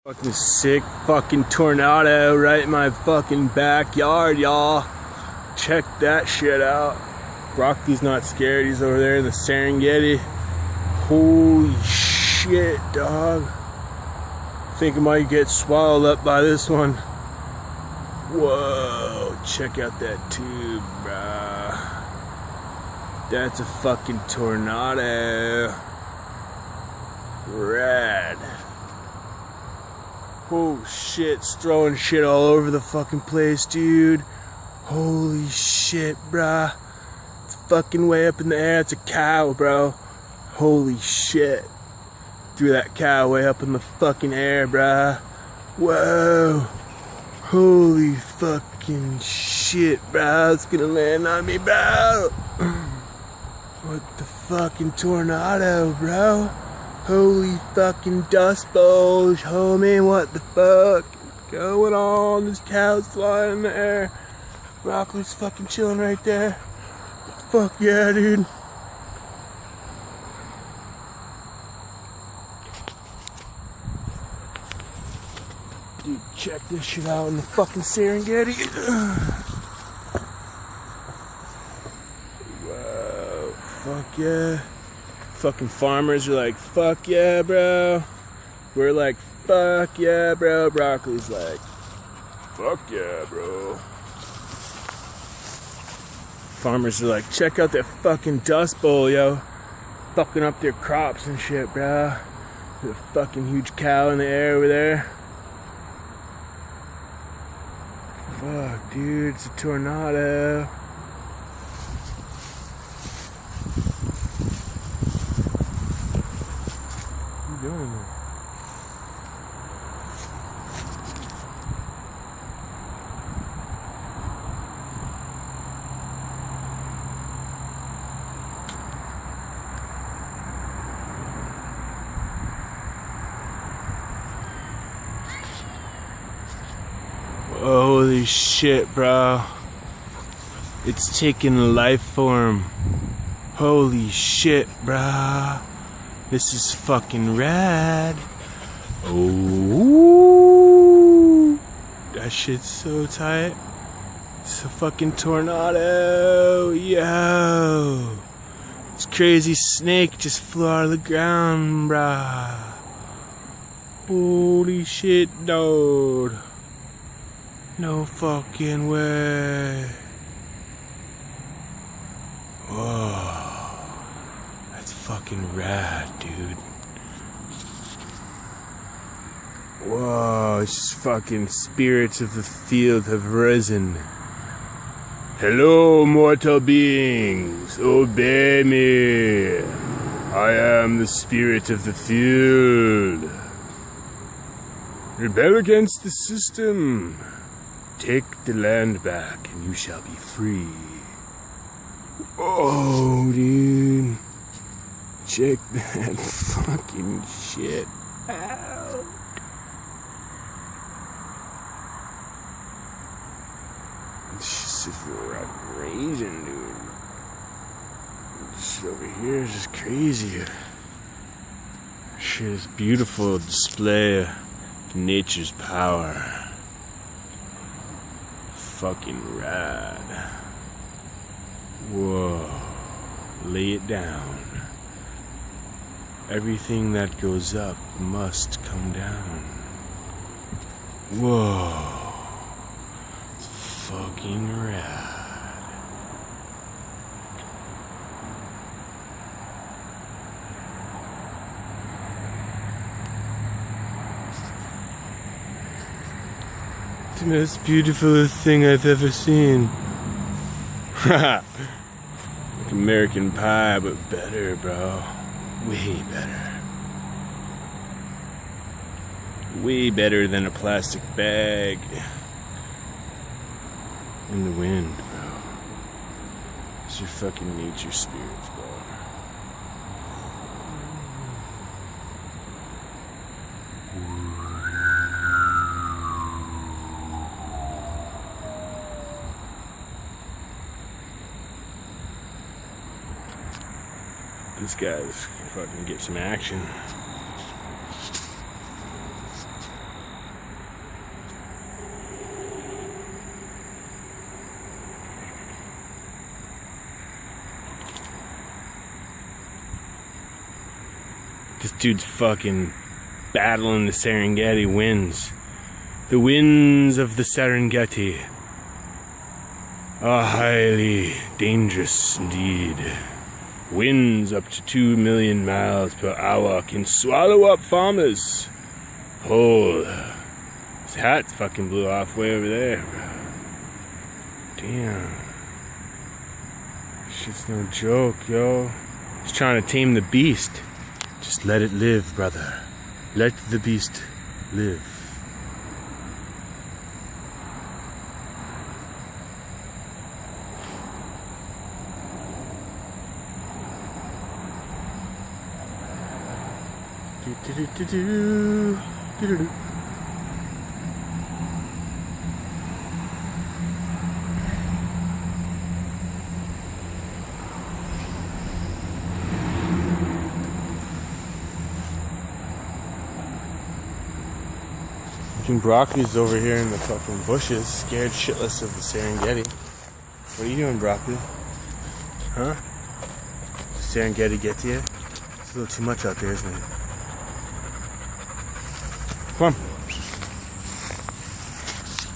Fucking sick fucking tornado right in my fucking backyard, y'all. Check that shit out. Broccoli's not scared. He's over there in the Serengeti. Holy shit, dog. Think I might get swallowed up by this one. Whoa, check out that tube, bruh. That's a fucking tornado. Rad. Oh shit, it's throwing shit all over the fucking place, dude. Holy shit, bruh. It's fucking way up in the air. It's a cow, bro. Holy shit. Threw that cow way up in the fucking air, bruh. Whoa. Holy fucking shit, bro. It's gonna land on me, bro. What the fucking tornado, bro? Holy fucking dust bowls, homie. What the fuck is going on? This cow's flying in the air. Broccoli's fucking chilling right there. Fuck yeah, dude. Dude, check this shit out in the fucking Serengeti. Whoa, fuck yeah. Fucking farmers are like, fuck yeah, bro. We're like, fuck yeah, bro. Broccoli's like, fuck yeah, bro. Farmers are like, check out that fucking dust bowl, yo. Fucking up their crops and shit, bro. There's a fucking huge cow in the air over there. Fuck, dude, it's a tornado. What are you doing there? Holy shit, bro. It's taking life form. Holy shit, bro. This is fucking rad. Oh, that shit's so tight. It's a fucking tornado. Yo. This crazy snake just flew out of the ground, bro. Holy shit, dude. No fucking way. Whoa. That's fucking rad, dude. Whoa, it's just fucking spirits of the field have risen. Hello, mortal beings. Obey me. I am the spirit of the field. Rebel against the system. Take the land back and you shall be free. Oh, dude. Check that fucking shit out. This is raging, dude. This over here is just crazy. Shit is beautiful display of nature's power. Fucking rad. Whoa. Lay it down. Everything that goes up must come down. Whoa. Fucking rad. The most beautiful thing I've ever seen. Like American Pie, but better, bro. Way better. Way better than a plastic bag in the wind, bro. It's your fucking nature spirits, bro. These guys fucking get some action. This dude's fucking battling the Serengeti winds. The winds of the Serengeti are highly dangerous indeed. Winds up to 2 million miles per hour can swallow up farmers whole. His hat fucking blew off way over there. Damn. Shit's no joke, yo. He's trying to tame the beast. Just let it live, brother. Let the beast live. Broccoli's over here in the fucking bushes, scared shitless of the Serengeti. What are you doing, broccoli? Huh? Did the Serengeti get to you? It's a little too much out there, isn't it? Come on.